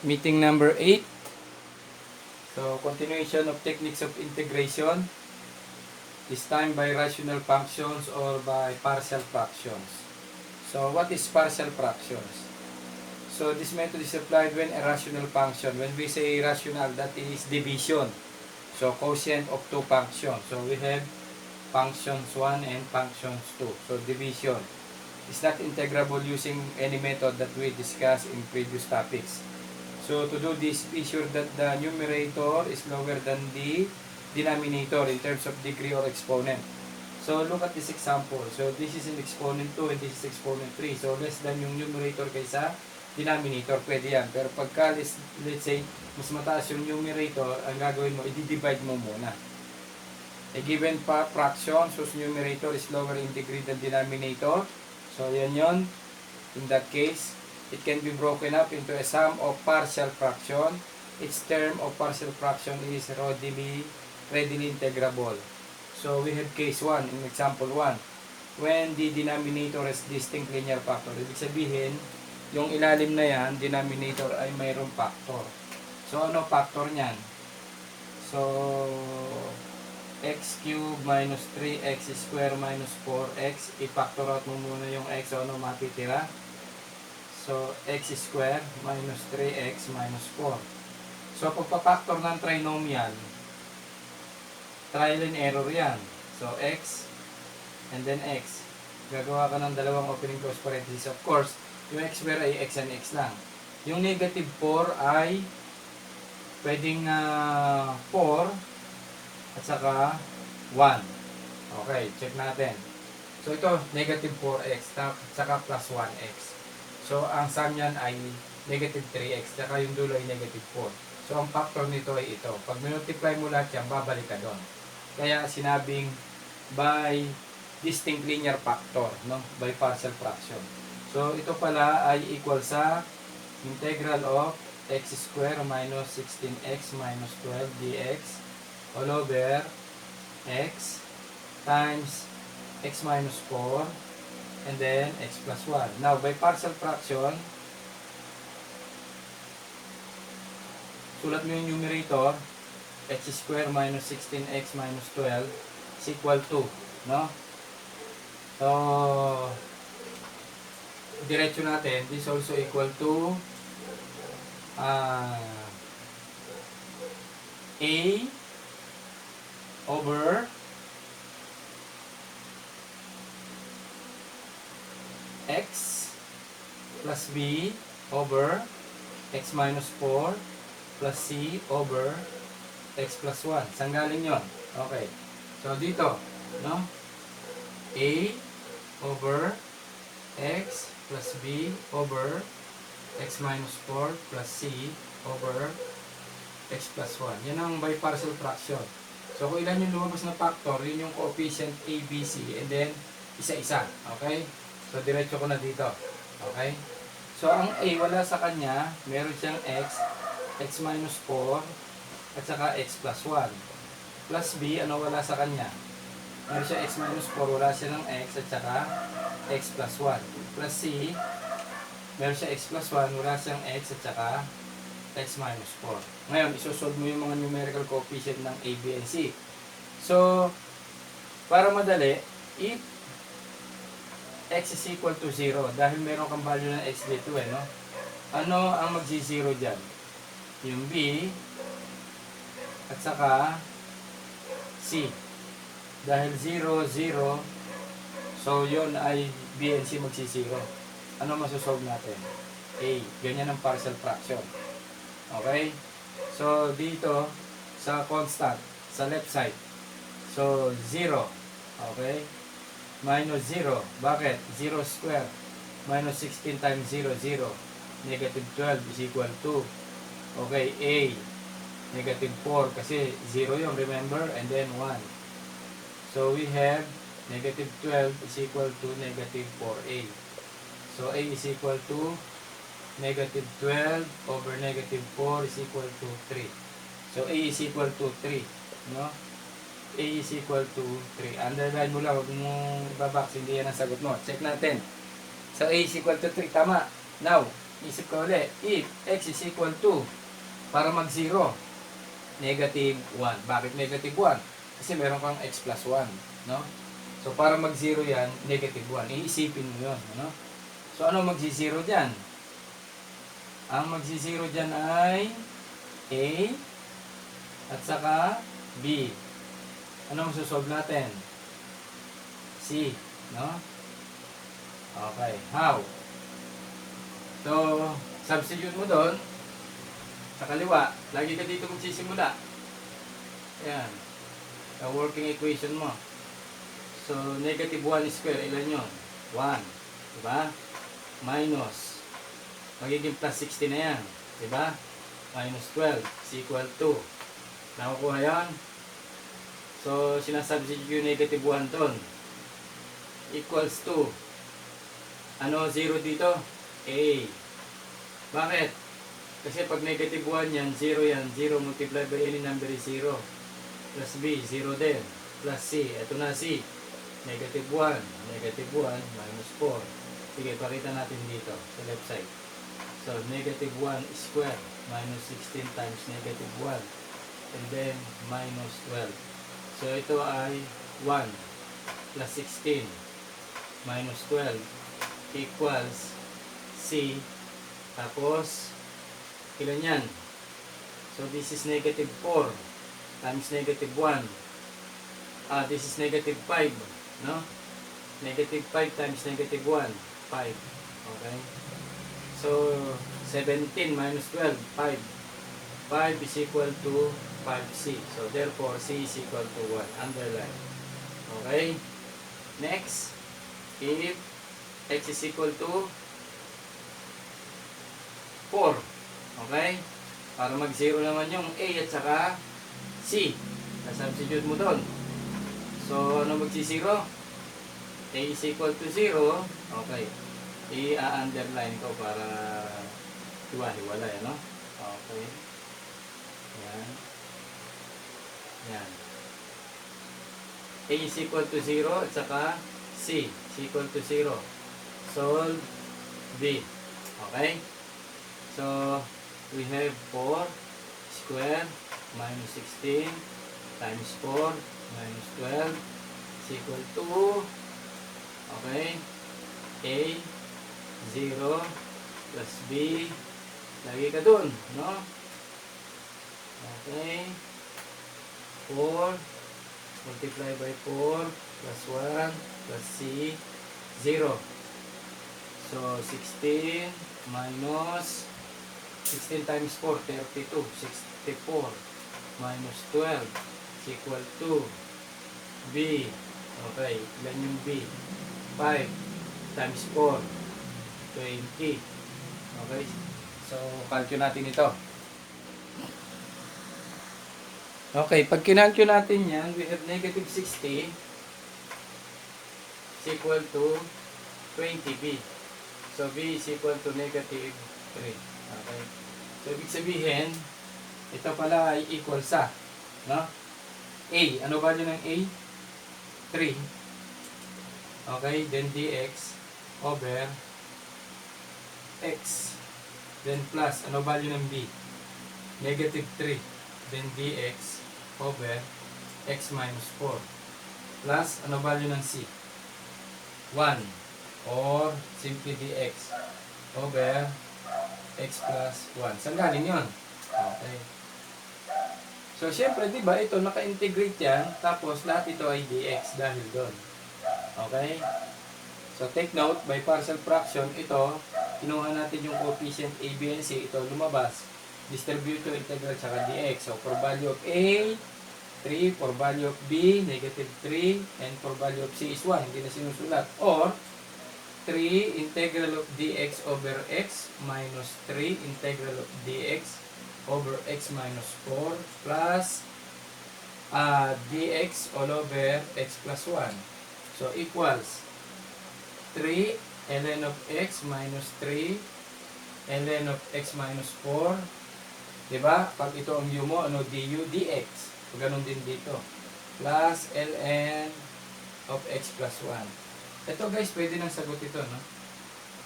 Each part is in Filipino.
Meeting number 8. So, continuation of techniques of integration. This time by rational functions or by partial fractions. So, what is partial fractions? So, this method is applied when a rational function. When we say rational, that is division. So, quotient of two functions. So, we have functions 1 and functions 2. So, division is not integrable using any method that we discussed in previous topics. So to do this, be sure that the numerator is lower than the denominator in terms of degree or exponent. So look at this example. So this is an exponent 2 and this is exponent 3. So less than yung numerator kaysa denominator, pwede yan. Pero pagka let's say mas mataas yung numerator, ang gagawin mo, i-divide mo muna. A given fraction, whose numerator is lower in degree than denominator. So yan yon. In that case, it can be broken up into a sum of partial fraction. Each term of partial fraction is readily integrable. So we have case 1 in example 1. When the denominator is distinct linear factor. Ibig sabihin, yung ilalim na yan, denominator ay mayroong factor. So ano factor niyan? So x cubed minus 3x square minus 4x. I-factor out mo muna yung x. So ano matitira? So, x square minus 3x minus 4. So, pagpa-factor ng trinomial, trial and error yan. So, x and then x. Gagawa ka ng dalawang opening close parenthesis. Of course, yung x square ay x and x lang. Yung negative 4 ay pwedeng 4 at saka 1. Okay, check natin. So, ito, negative 4x at saka plus 1x. So, ang sum yan ay negative 3x, saka yung dulo ay negative 4. So, ang factor nito ay ito. Pag multiply mo lahat yan, babalik ka doon. Kaya sinabing by distinct linear factor, no? By partial fraction. So, ito pala ay equal sa integral of x square minus 16x minus 12 dx all over x times x minus 4 and then x plus 1. Now, by partial fraction, sulat mo yung numerator, x square minus 16x minus 12 is equal to, no? So, diretso natin, this also equal to a over x plus b over x minus 4 plus c over x plus 1. Saan galing yun? Okay. So, dito, no? A over x plus b over x minus 4 plus c over x plus 1. Yan ang by partial fraction. So, kung ilan yung lumabas na factor, yun yung coefficient a, b, c, and then isa-isa. Okay? So, diretso ko na dito. Okay? So, ang A, wala sa kanya. Meron siyang x minus 4, at saka x plus 1. Plus B, ano wala sa kanya? Meron siya x minus 4, wala siya ng x, at saka x plus 1. Plus C, meron siya x plus 1, wala siyang x, at saka x minus 4. Ngayon, isosolve mo yung mga numerical coefficient ng A, B, and C. So, para madali, if x is equal to 0 dahil meron kang value ng x dito no? Ano ang magsi-0 dyan? Yung b at saka c. Dahil 0, 0, so yun ay b and c magsi-0. Ano masosolve natin? A. Ganyan ang partial fraction. Okay? So dito sa constant sa left side, so 0. Okay? Minus 0. Bakit? 0 square. Minus 16 times 0, 0. Negative 12 is equal to. Okay, A. Negative 4. Kasi 0 yung, remember? And then 1. So, we have negative 12 is equal to negative 4A. So, A is equal to negative 12 over negative 4 is equal to 3. So, A is equal to 3. No? A is equal to 3. Underline mo lang, huwag mong ibabox, hindi yan ang sagot mo. Check natin. So, A is equal to 3. Tama. Now, isip ka ulit. If x is equal to, para mag-0, negative 1. Bakit negative 1? Kasi meron kang x plus 1. No? So, para mag-0 yan, negative 1. Iisipin mo yun. Ano? So, ano mag-0 dyan? Ang mag-0 dyan ay A at saka B. Ano masosolve natin? C. No? Okay. How? So, substitute mo doon sa kaliwa. Lagi ka dito magsisimula. Ayan. Ang working equation mo. So, negative 1 square. Ilan yun? 1. Diba? Minus. Magiging plus 60 na yan. Diba? Minus 12 is equal to. Nakukuha yan? So, sinasubstitute yung negative 1 doon. Equals to. Ano 0 dito? A. Bakit? Kasi pag negative 1 yan, 0 yan. 0 multiplied by any number is 0. Plus B, 0 din. Plus C. Ito na C. Negative 1. Negative 1 minus 4. Sige, pakita natin dito sa left side. So, negative 1 square minus 16 times negative 1. And then, minus 12. So, ito ay 1 plus 16 minus 12 equals C. Tapos, ilan yan? So, this is negative 4 times negative 1. This is negative 5. No? Negative 5 times negative 1. 5. Okay? So, 17 minus 12. 5. 5 is equal to 5C. So, therefore, C is equal to 1. Underline. Okay? Next, if x is equal to 4. Okay? Para mag-0 naman yung A at saka C. Substitute mo doon. So, ano mag-0? A is equal to 0. Okay. I-underline ko para hiwa-hiwalay, ano? Okay. Yan. Yan. A is equal to 0 at saka C is equal to 0. Solve B. Okay? So, we have 4 square minus 16 times 4 minus 12 is equal to, okay, A, 0 plus B. Lagi ka dun, no? Okay. 4 multiply by 4 plus 1 plus C, 0. So, 16 minus 16 times 4, 32. 64 minus 12 is equal to B. Okay, ilan yung B? 5 times 4, 20. Okay, so calculate natin ito. Okay, pag kinalculate natin yan, we have negative 60 is equal to 20B. So, B is equal to negative 3. Okay. So, ibig sabihin, ito pala ay equal sa, no? A. Ano value ng A? 3. Okay. Then, dx over x. Then, plus. Ano value ng B? Negative 3. Then, dx over x minus 4. Plus, ano value ng C? 1. Or simply dx over x plus 1. Saan galing yun? Okay. So, syempre, di ba, ito, naka-integrate yan, tapos lahat ito ay dx dahil doon. Okay? So, take note, by partial fraction, ito, kinuha natin yung coefficient a, b, and c, ito lumabas. Distribute to integral tsaka dx. So, for value of a, 3, for value of b, negative 3, and for value of c is 1. Hindi na sinusulat. Or, 3 integral of dx over x minus 3 integral of dx over x minus 4 plus dx all over x plus 1. So, equals 3 ln of x minus 3 ln of x minus 4. Diba? Pag ito ang u mo, ano, du dx. Ganun din dito. Plus ln of x plus 1. Ito guys, pwede nang sagot ito, no?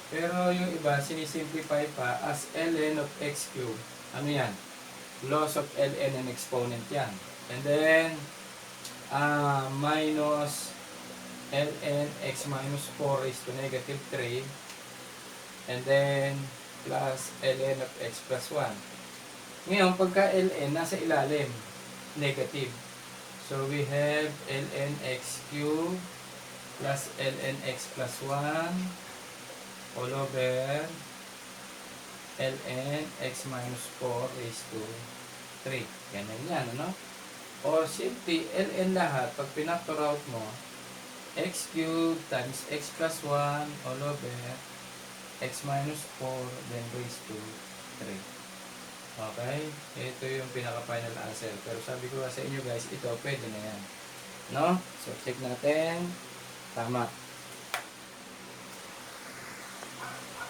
Pero yung iba, sinisimplify pa as ln of x cubed. Ano yan? Loss of ln and exponent yan. And then, minus ln x minus 4 raised to negative 3. And then, plus ln of x plus 1. Ngayon, pagka ln, nasa ilalim, negative. So, we have ln x cubed plus ln x plus 1 all over ln x minus 4 raised to 3. Ganyan yan, ano? Or simply, ln lahat, pag pinactor out mo, x cubed times x plus 1 all over x minus 4 then raised to 3. Okay? Ito yung pinaka-final answer. Pero sabi ko sa inyo guys, ito pwede na yan. No? So, check natin. Tama.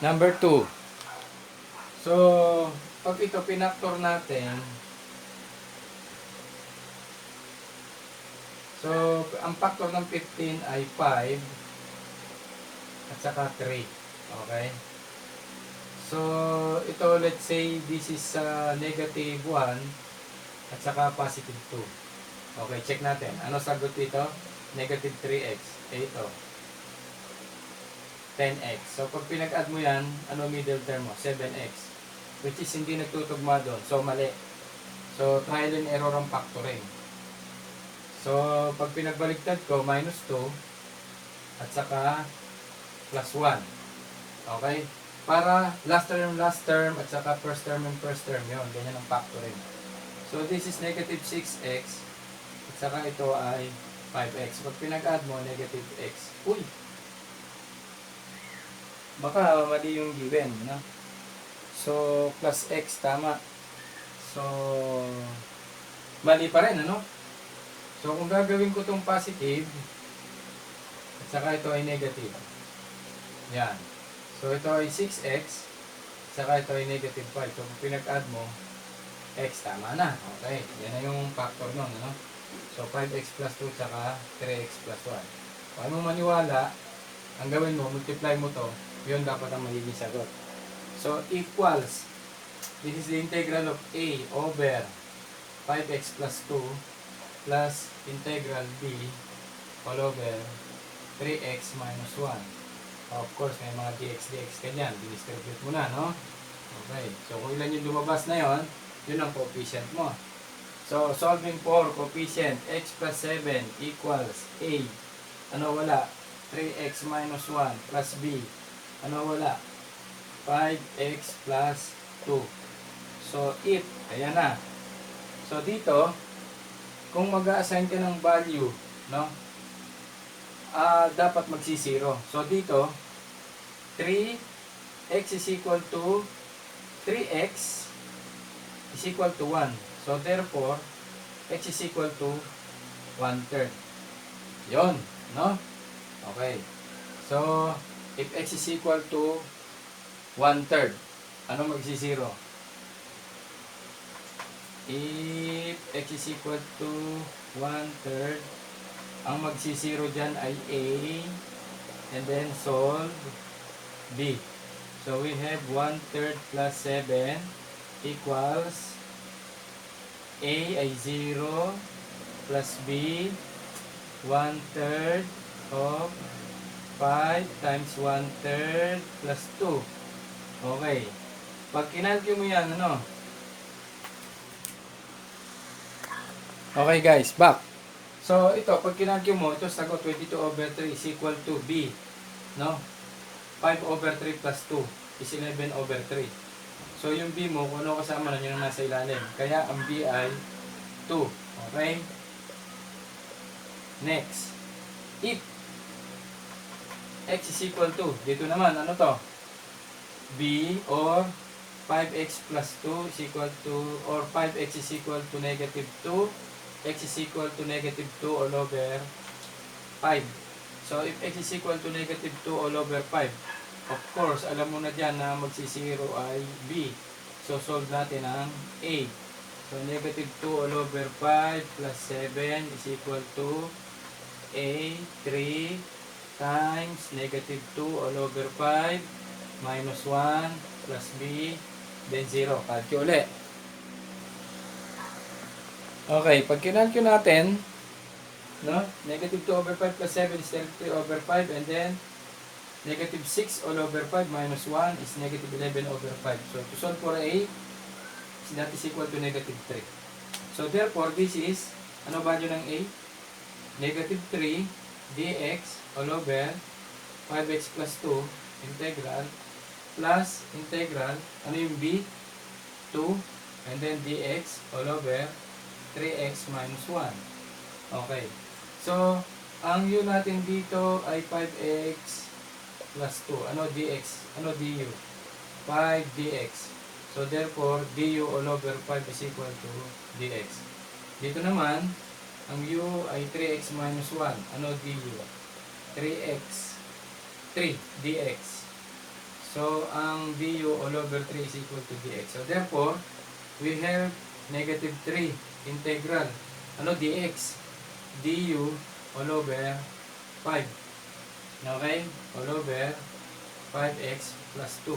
Number 2. So, pag ito pinactor natin, so, ang factor ng 15 ay 5 at saka 3. Okay? So, ito, let's say, this is negative 1 at saka positive 2. Okay, check natin. Ano sagot dito? Negative 3x. Ito. 10x. So, pag pinag-add mo yan, ano middle term mo? 7x. Which is hindi nagtutugma doon. So, mali. So, trial and error ang factoring. So, pag pinagbaligtad ko, minus 2 at saka plus 1. Okay? Para last term at saka first term and first term yun. Ganyan ang factoring. So, this is negative 6x at saka ito ay 5x. Pag pinag-add mo, negative x. Uy! Baka mali yung given, no? So, plus x, tama. So, mali pa rin, ano? So, kung gagawin ko itong positive, at saka ito ay negative. Yan. So, ito ay 6x, at saka ito ay negative 5. So, kung pinag-add mo, x, tama na. Okay. Yan na yung factor nun, ano? So, 5x plus 2, saka 3x plus 1. Kung ano maniwala, ang gawin mo, multiply mo to, yun dapat ang magiging sagot. So, equals, this is the integral of a over 5x plus 2 plus integral b all over 3x minus 1. Of course, may mga dx ka dyan. Dinistribute mo na, no? Okay. So, kung ilan yung lumabas na yon, yun ang coefficient mo. So, solving for coefficient x plus 7 equals a. Ano wala? 3x minus 1 plus b. Ano wala? 5x plus 2. So, if, ayan na. So, dito, kung mag-a-assign ka ng value, no? Dapat magsi-0. So, dito, 3x is equal to 3x is equal to 1. So, therefore, x is equal to 1/3. Yon, no? Okay. So, if x is equal to 1/3, ano magsi-0? If x is equal to 1/3, ang magsi-0 dyan ay a, and then solve b. So, we have 1/3 plus 7 equals a ay 0 plus b 1/3 of 5 times 1/3 plus 2. Okay. Pag kinalky mo yan, ano? Okay guys, back. So, ito, pag kinalky mo, ito sagot 22/3 is equal to b. No? 5/3 plus 2 is 11/3. So, yung b mo, kung ano kasama nun, yun ang nasa ilalim. Kaya, ang b ay 2. Okay? Next. If x is equal to, dito naman, ano to? b or 5x plus 2 is equal to, or 5x is equal to negative 2, x is equal to negative 2 all over 5. So, if x is equal to negative 2 all over 5, of course, alam mo na dyan na magsisiro ay b. So, solve natin ang a. So, negative 2 all over 5 plus 7 is equal to a 3 times negative 2 all over 5 minus 1 plus b, then 0. Calculate ulit. Okay, pag kinalculate natin, no? Negative 2 over 5 plus 7 is negative 3 over 5, and then negative 6 all over 5 minus 1 is negative 11 over 5. So, to solve for a, that is equal to negative 3. So, therefore, this is, ano value ng a? Negative 3 dx all over 5x plus 2 integral plus integral, ano yung b? 2, and then dx all over 3x minus 1. Okay. So, ang u natin dito ay 5x plus 2. Ano dx? Ano du? 5 dx. So, therefore, du all over 5 is equal to dx. Dito naman, ang u ay 3x minus 1. Ano du? 3x. 3 dx. So, ang du all over 3 is equal to dx. So, therefore, we have negative 3 integral. Ano dx? Du all over 5. Okay? All over 5x plus 2.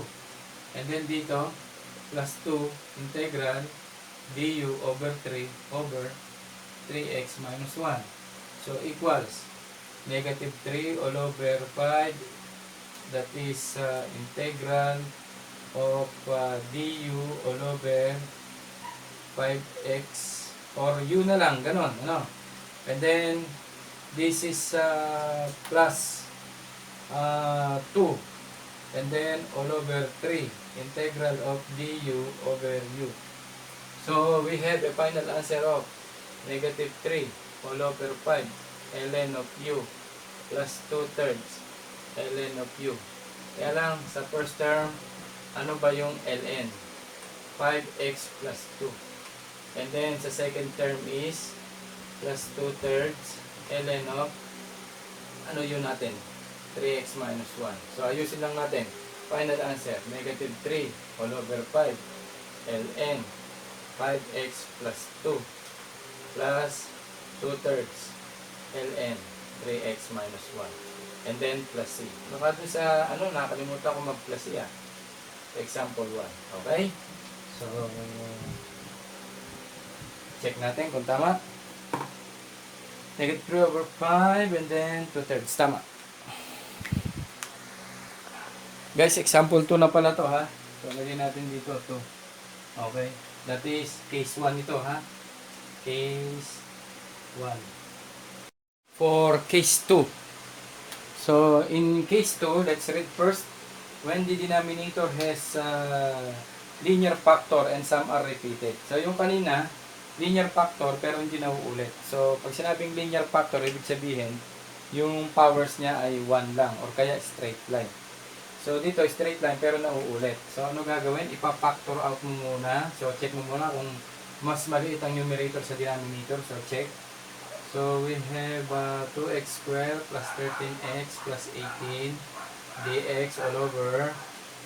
And then dito, plus 2 integral du over 3 over 3x minus 1. So, equals negative 3 all over 5, that is integral of du all over 5x, or u na lang, ganon, ano? And then, this is plus 2, and then all over 3, integral of du over u. So, we have a final answer of negative 3 all over 5 ln of u plus 2/3 ln of u. Kaya lang, sa first term, ano ba yung ln? 5x plus 2. And then, sa second term is plus 2/3 ln of, ano yun natin? 3x minus 1. So, ayusin lang natin. Final answer, negative 3 all over 5 ln 5x plus 2 plus 2/3 ln 3x minus 1. And then, plus c. Baka dun sa, nakalimutan ko mag-plus c, Example 1. Okay? So, check natin kung tama. Negative 3 over 5, and then 2/3. Tama. Guys, example 2 na pala to, ha? So, lagyan natin dito, 2. Okay? That is, case 1 ito, ha? Case 1. For case 2. So, in case 2, let's read first. When the denominator has linear factor and some are repeated. So, yung kanina, linear factor pero hindi nauulit. So, pag sinabing linear factor, ibig sabihin, yung powers niya ay 1 lang or kaya straight line. So, dito straight line pero nauulit. So, ano gagawin? Ipa-factor out mo muna. So, check mo muna kung mas maliit ang numerator sa denominator. So, check. So, we have 2x squared plus 13x plus 18 dx all over.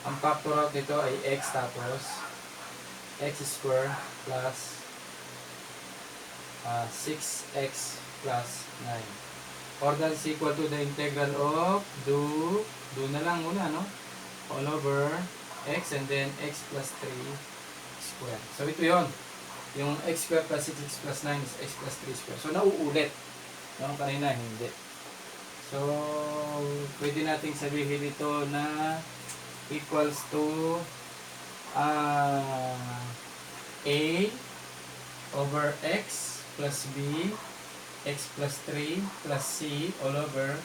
Ang factor out nito ay x tapos x squared plus 6x plus 9. Or that is equal to the integral of do na lang muna, no? All over x and then x plus 3 squared. So, ito yon. Yung x squared plus 6x plus 9 is x plus 3 squared. So, nauulit. Yung kanina, hindi. So, pwede nating sabihin ito na equals to a over x plus b, x plus 3 plus c all over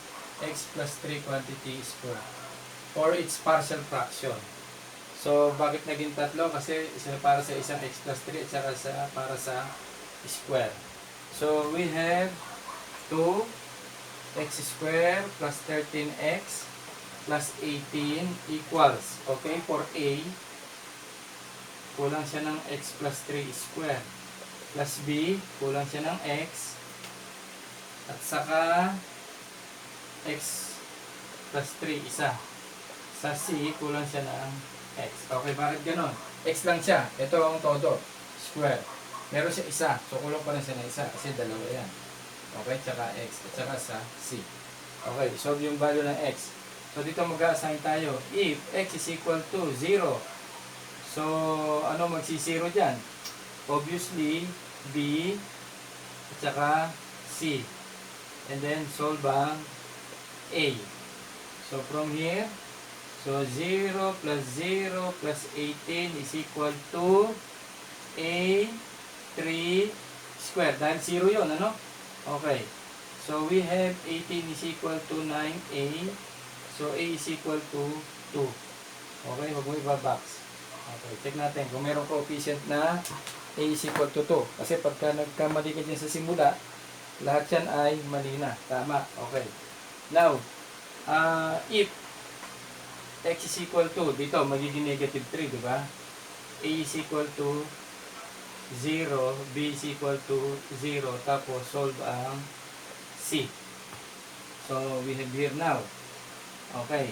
x plus 3 quantity square. Or its partial fraction. So, bakit naging tatlo? Kasi para sa isang x plus 3 at saka para sa square. So, we have 2x squared plus 13x plus 18 equals, okay, for a, kulang siya ng x plus 3 squared. Plus b, kulang siya ng x. At saka, x plus 3, isa. Sa c, kulang siya ng x. Okay, bakit ganon? X lang siya. Ito ang todo. Square. Meron siya isa. So, kulang pa rin siya ng isa. Kasi dalawa yan. Okay, tsaka x. At saka sa c. Okay, solve yung value ng x. So, dito mag-assign tayo. If x is equal to 0. So, ano magsisiro dyan? Obviously, B at saka C. And then, solve ang A. So, from here, so 0 plus 0 plus 18 is equal to A 3 square. Dahil 0 yun, ano? Okay. So, we have 18 is equal to 9A. So, A is equal to 2. Okay, wag mo iba-box. Okay, check natin kung mayroong coefficient na A is equal to 2. Kasi pagka nagkamali ka dyan sa simula, lahat yan ay mali na. Tama. Okay. Now, if x is equal to, dito magiging negative 3, di ba? A is equal to 0, B is equal to 0, tapos solve ang C. So, we have here now. Okay.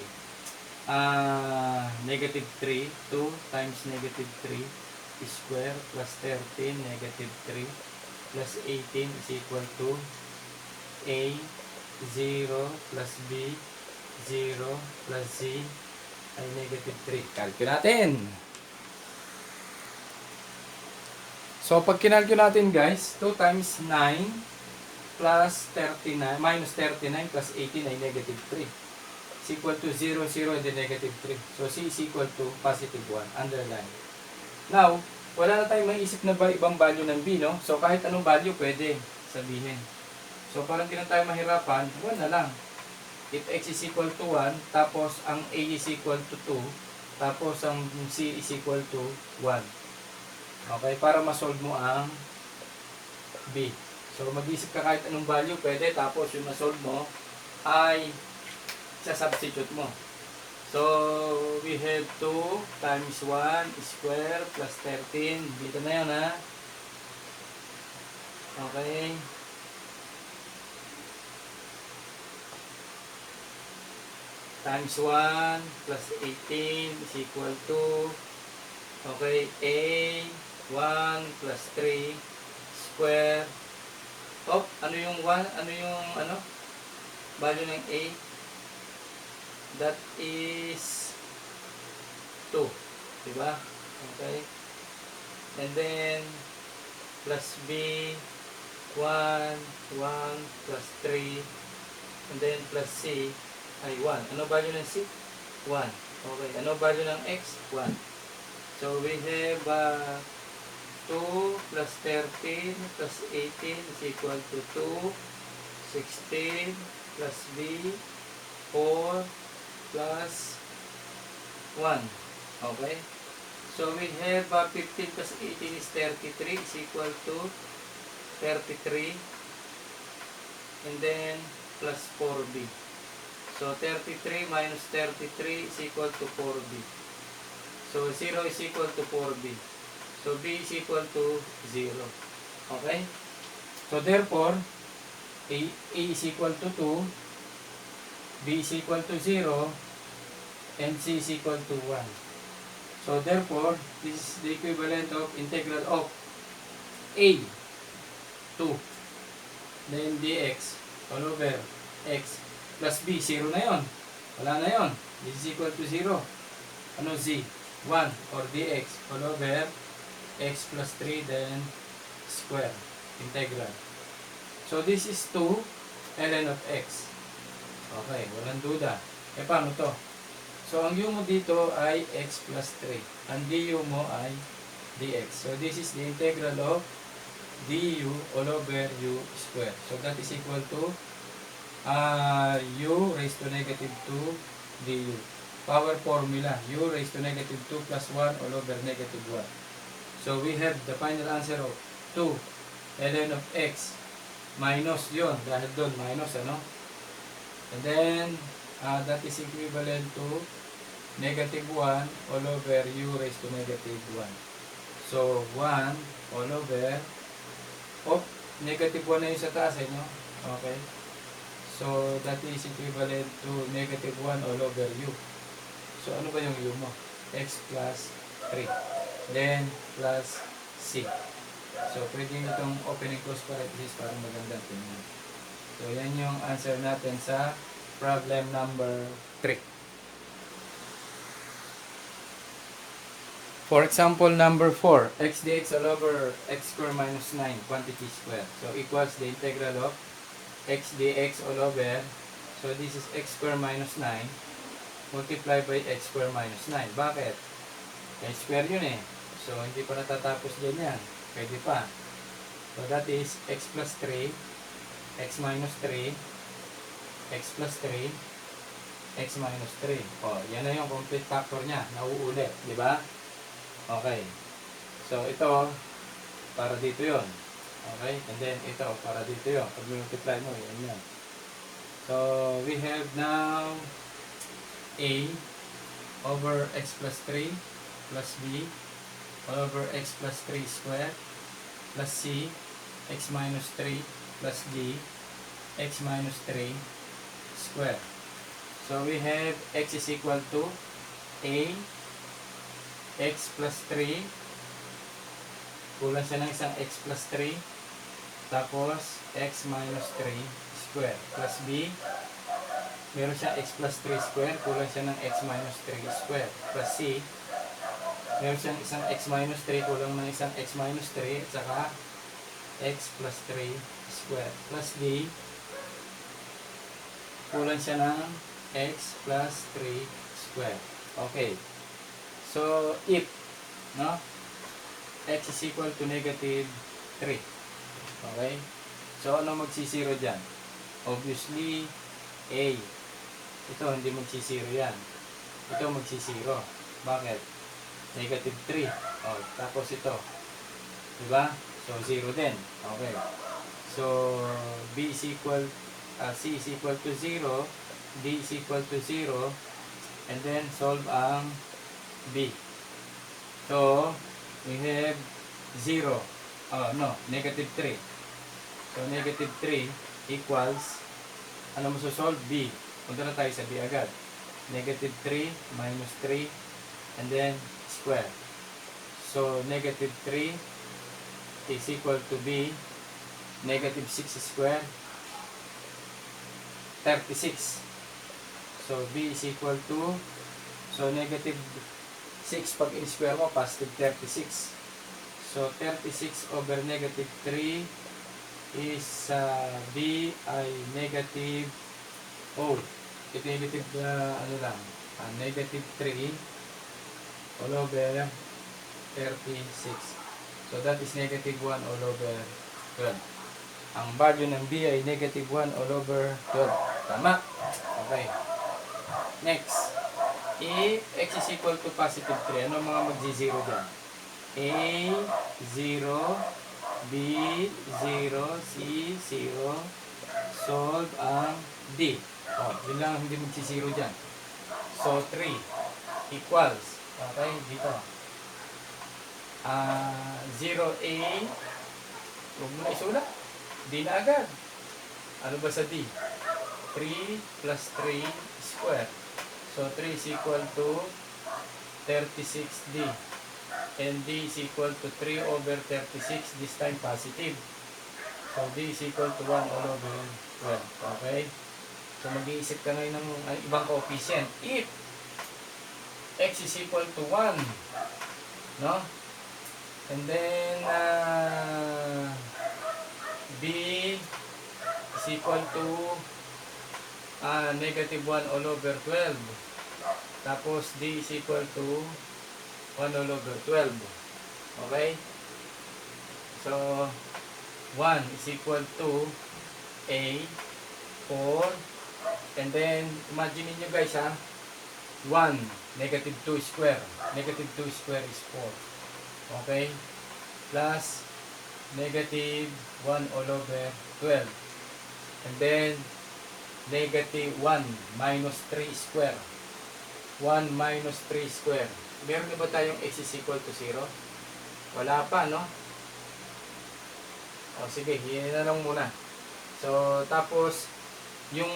Negative 3, 2 times negative 3 square plus 13 negative 3 plus 18 is equal to A 0 plus B 0 plus C ay negative 3. Calculate natin. So, pag kinalculate natin guys, 2 times 9 plus 39, minus 39 plus 18 ay negative 3. Is equal to 0, 0, and then negative 3. So, C is equal to positive 1. Underline. Now, wala na tayong maisip na ibang value ng B, no? So, kahit anong value pwede sabihin. So, parang hindi na tayo mahirapan, 1 na lang. If x is equal to 1, tapos ang A is equal to 2, tapos ang C is equal to 1. Okay, para ma-solve mo ang B. So, mag-isip ka kahit anong value pwede, tapos yung ma-solve mo ay sa substitute mo. So, we have 2 times 1 square plus 13. Dito na yun, ha? Okay. Times 1 plus 18 is equal to, okay, A 1 plus 3 square. Oh, ano yung 1? Ano yung, value ng A? That is 2. Diba? Okay. And then, plus B, 1, 1, plus 3, and then plus C, ay 1. Ano value ng C? 1. Okay. Ano value ng X? 1. So, we have 2 plus 13 plus 18 is equal to 2. 16 plus B, 4 plus 1. Okay? So, we have 15 plus 18 is 33 is equal to 33. And then, plus 4B. So, 33 minus 33 is equal to 4B. So, 0 is equal to 4B. So, B is equal to 0. Okay? So, therefore, A is equal to 2, B is equal to 0, and C is equal to 1. So, therefore, this is the equivalent of integral of A, 2, then dx, all over x, plus B, 0 na yon. Wala na yon. This is equal to 0. Ano Z? 1, or dx, all over x plus 3, then square, integral. So, this is 2 ln of x. Okay, walang duda. E, paano to? So, ang u mo dito ay x plus 3. Ang du mo ay dx. So, this is the integral of du all over u square. So, that is equal to u raised to negative 2 du. Power formula, u raised to negative 2 plus 1 all over negative 1. So, we have the final answer of 2 ln of x minus yon, dahil doon minus, ano? And then, that is equivalent to negative 1 all over u raised to negative 1. So, 1 all over, negative 1 na yung sa taas, no? Okay. So, that is equivalent to negative 1 all over u. So, ano ba yung u mo? X plus 3. Then, plus C. So, pwede nyo itong open and close parenthesis para maganda tingnan. So, yan yung answer natin sa Problem number 3. For example, number 4, x dx all over x square minus 9 quantity square. So, equals the integral of x dx all over, so this is x square minus 9 multiplied by x square minus 9. Bakit? X square yun eh. So, hindi pa natatapos dyan yan. Pwede pa. So, that is x plus 3, x minus 3, x plus 3, x minus 3. O, yan na yung complete factor niya. Nauulit. Di ba? Okay. So, ito, para dito yon. Okay? And then, ito, para dito yon. Pag multiply mo, yan yan. So, we have now a over x plus 3 plus b over x plus 3 square plus c x minus 3 plus d x minus 3 square. So, we have x is equal to a x plus 3, kulang siya ng isang x plus 3, tapos x minus 3 square, plus b, meron siya x plus 3 square, kulang siya ng x minus 3 square, plus c, meron siyang isang x minus 3, kulang ng isang x minus 3, at saka x plus 3 square, plus d, kulang siya ng x plus 3 square. Okay. So, if, no, x is equal to negative 3. Okay? So, ano magsisiro dyan? Obviously, a. Ito, hindi magsisiro yan. Ito magsisiro. Bakit? Negative 3. O, tapos ito. Diba? So, 0 din. Okay. So, b is equal, c is equal to 0, d is equal to 0, and then solve ang b. So, we have 0. Negative 3. So, negative 3 equals, ano mo solve? B. Punta na tayo sa b agad. Negative 3 minus 3 and then square. So, negative 3 is equal to b. Negative 6 square, 36. So, b is equal to, so negative 6 pag in-square mo, positive 36. So, 36 over negative 3 is b ay negative, ito yung negative negative 3 all over 36. So, that is negative 1 all over 12. Ang value ng b ay negative 1 all over 12. Tama? Okay. Next. If x is equal to positive 3, ano mga magzi-0 dyan? A, 0, B, 0, C, 0, solve ang D. Yun lang hindi magsi-0 dyan. So, 3 equals, okay, dito. 0A, huwag mo na isulat. D na agad. Ano ba sa D? 3 plus 3 square. So, 3 is equal to 36D. And D is equal to 3 over 36, this time positive. So, D is equal to 1 all over 12. Okay? So, mag-iisip ka ngayon ng ibang coefficient. If x is equal to 1, no? And then, B is equal to negative 1 all over 12. Tapos, D is equal to 1 all over 12. Okay? So, 1 is equal to A, 4. And then, imagine niyo guys 1, negative 2 square. Negative 2 square is 4. Okay? Plus, negative 1 all over 12. And then, negative 1 minus 3 square. 1 minus 3 square. Meron na ba tayong x is equal to 0? Wala pa, no? O sige, yun na lang muna. So, tapos, yung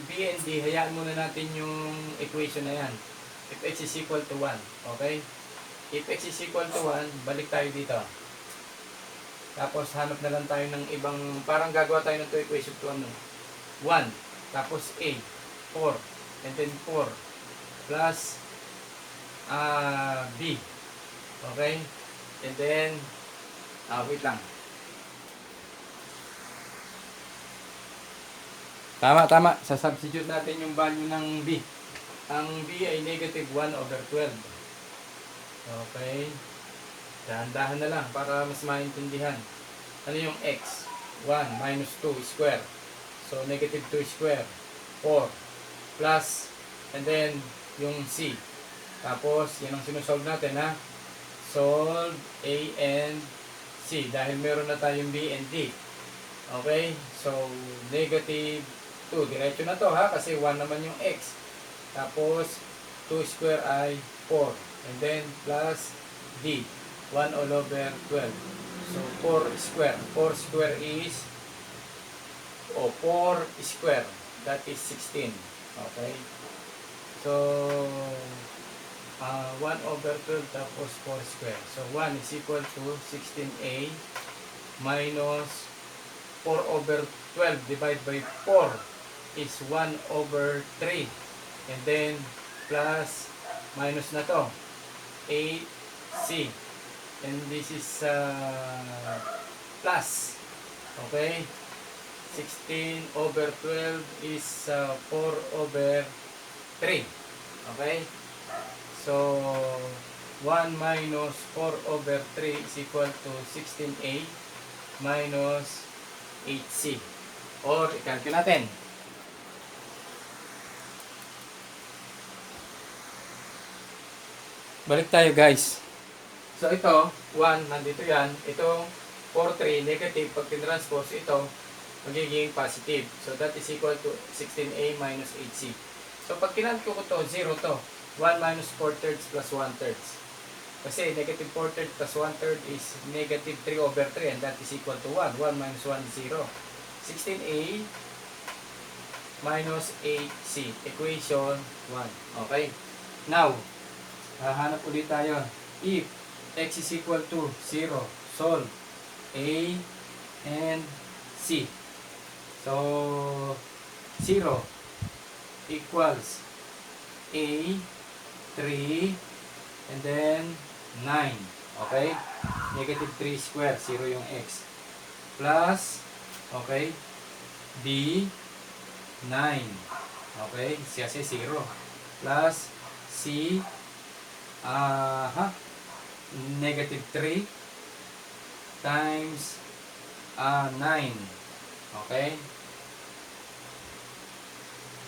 b and d, hayaan muna natin yung equation na yan. If x is equal to 1, okay? If x is equal to 1, balik tayo dito. Tapos, hanap na lang tayo ng ibang, parang gagawa tayo ng equation to 1. tapos A, 4, and then 4, plus B. Okay? And then, wait lang. Tama. Sasubstitute natin yung value ng B. Ang B ay negative 1 over 12. Okay? Dahan-dahan na lang para mas maintindihan. Ano yung X? 1 minus 2 square. So, negative 2 square. 4. Plus, and then, yung C. Tapos, yan ang sinusolve natin, ha? Solve A and C. Dahil meron na tayong B and D. Okay? So, negative 2. Diretso na to, ha? Kasi 1 naman yung X. Tapos, 2 square ay 4. And then, plus D. 1 all over 12. So, 4 square. 4 square is 4 square. That is 16. Okay? So, 1 over 12 tapos 4 square. So, 1 is equal to 16a minus 4 over 12 divided by 4 is 1 over 3. And then, plus, minus na to. 8c. And this is plus. Okay? 16 over 12 is 4 over 3. Okay? So, 1 minus 4 over 3 is equal to 16a minus 8c. Or, i-calculate natin. Balik tayo, guys. So, ito, 1, nandito yan. Itong 4, 3, negative. Pag tinranspose ito, magiging positive. So, that is equal to 16a minus 8c. So, pag kinalko ko to, 0 to. 1 minus 4 thirds plus 1 thirds. Kasi negative 4 thirds plus 1 third is negative 3 over 3 and that is equal to 1. 1 minus 1 is 0. 16a minus 8c. Equation 1. Okay? Now, hahanap ulit tayo. If x is equal to 0, solve a and c. So, 0 equals a, 3, and then 9. Okay? Negative 3 square, 0 yung x. Plus, okay, b, 9. Okay? Kasi 0. Plus, c, negative 3 times 9. Okay?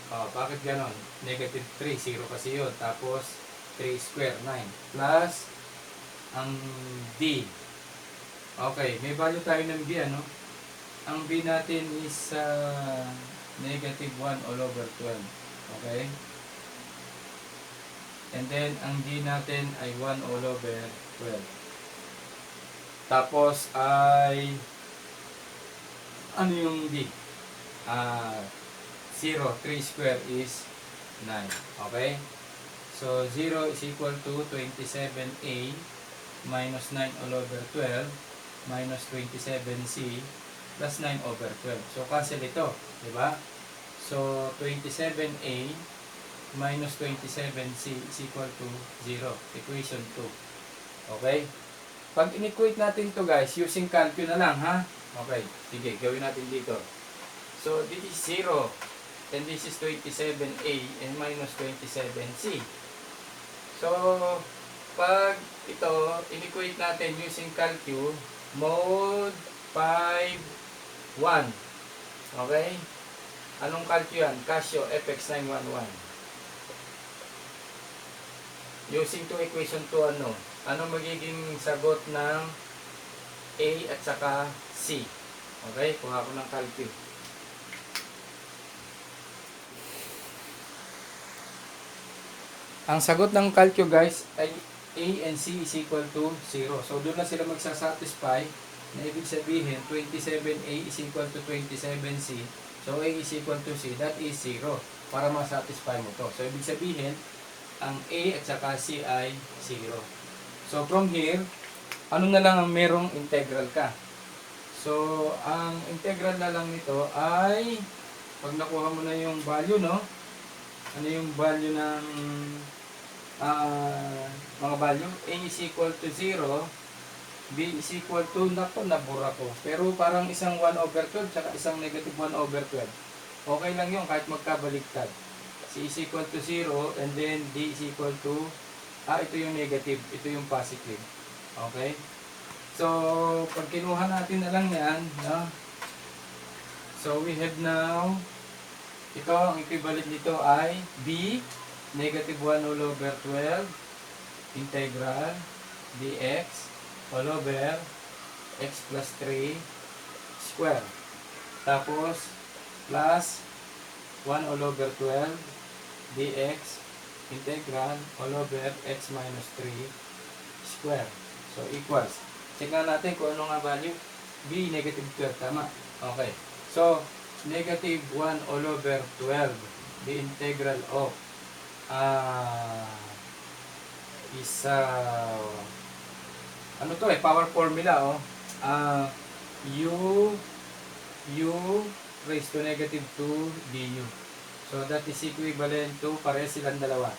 Bakit ganon? Negative 3, 0 kasi yun. Tapos, 3 square, 9. Plus, ang D. Okay, may value tayo ng B, ano? Ang B natin is negative 1 all over 12. Okay? And then, ang D natin ay 1 all over 12. Tapos, ay ano yung D? 0, 3 square is 9. Okay? So, 0 is equal to 27a minus 9 all over 12 minus 27c plus 9 over 12. So, cancel ito. Diba? So, 27a minus 27c is equal to 0. Equation 2. Okay? Pag in-equate natin to guys, using calcul na lang, ha? Okay. Sige, gawin natin dito. So, this is 0. And this is 27a and minus 27c. So, pag ito, in-equate natin using calcul, mode 5, 1. Okay? Anong calcul yan? Casio FX911. Using to equation 2, ano magiging sagot ng A at saka C? Okay? Kuha ko ng calcul. Ang sagot ng calcul guys ay A and C is equal to 0. So doon na sila magsasatisfy na ibig sabihin 27A is equal to 27C. So A is equal to C. That is 0 para masatisfy mo to. So ibig sabihin ang A at saka C ay 0. So from here, ano na lang ang merong integral ka? So ang integral na lang nito ay pag nakuha mo na yung value, no? Ano yung value ng mga value? A is equal to 0, B is equal to, nako, nabura ko. Pero parang isang 1/12 tsaka isang negative 1/12. Okay lang yun kahit magkabaliktad. C is equal to 0 and then D is equal to, ito yung negative, ito yung positive. Okay? So, pag kinuha natin na lang yan, no? So, we have now, ito, ang equivalent nito ay B, negative 1 all over 12, integral, dx, all over, x plus 3, square. Tapos, plus 1 all over 12, dx, integral, all over, x minus 3, square. So, equals. Check na natin kung ano nga value. B, negative 12. Tama. Okay. So, negative 1 all over 12. The integral of is ano to power formula, oh. U raised to negative 2 du. So, that is equivalent to, pares silang dalawa.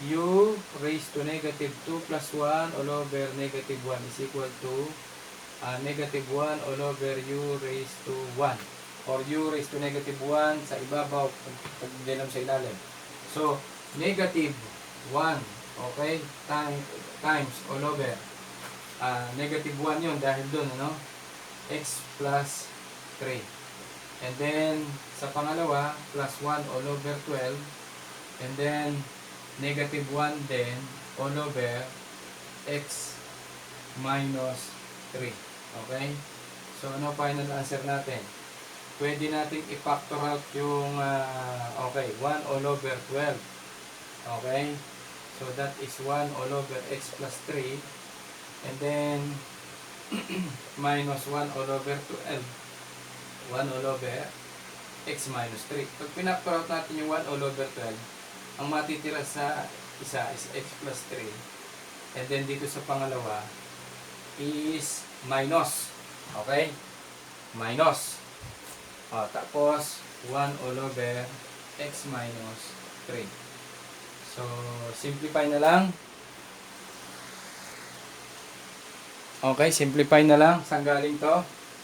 U raised to negative 2 plus 1 all over negative 1 is equal to negative 1 all over U raised to 1. Or U raised to negative 1 sa ibabaw, pag dinom sa ilalim. So, negative 1, okay, times all over. Negative 1 yun dahil dun, ano? X plus 3. And then, sa pangalawa, plus 1 all over 12. And then, negative 1 din all over x minus 3. Okay? So, ano final answer natin? Pwede natin i-factor out yung, okay, 1 all over 12. Okay? So, that is 1 all over x plus 3. And then, minus 1 all over 12. 1 all over x minus 3. Pag pinactor out natin yung 1 all over 12, ang matitira sa isa is x plus 3. And then dito sa pangalawa is minus. Okay? Minus. Tapos 1 all over x minus 3. So, simplify na lang. Okay, simplify na lang. Saan galing to?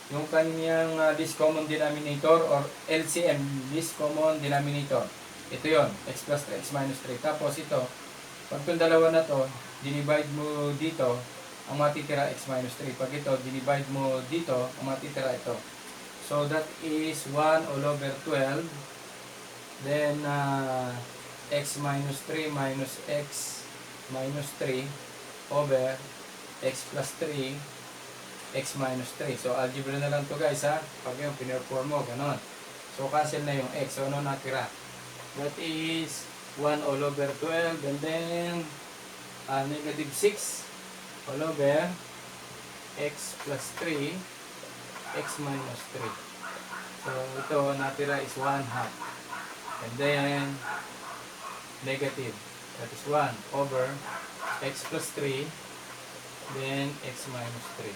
Yung kanyang least common denominator or LCM, least common denominator. Ito yon, x plus 3, x minus 3. Tapos ito, pag itong dalawa na to, dinivide mo dito, ang matitira x minus 3. Pag ito, dinivide mo dito, ang matitira ito. So, that is 1 all over 12. Then, x minus 3 minus x minus 3 over x plus 3, x minus 3. So, algebra na lang to guys, ha? Pag yung pinerform mo, ganon. So, cancel na yung x. So, ano natira? That is 1 all over 12 and then negative 6 all over x plus 3, x minus 3. So, ito natira is 1 half. And then, negative. That is 1 over x plus 3, then x minus 3.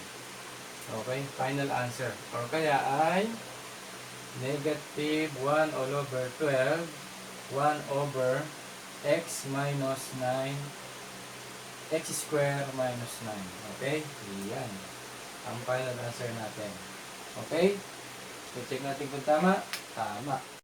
Okay? Final answer. Or kaya ay negative 1 all over 12, 1 over x minus 9, x square minus 9. Okay? Yan. Ang final answer natin. Okay? So, check natin kung tama. Tama.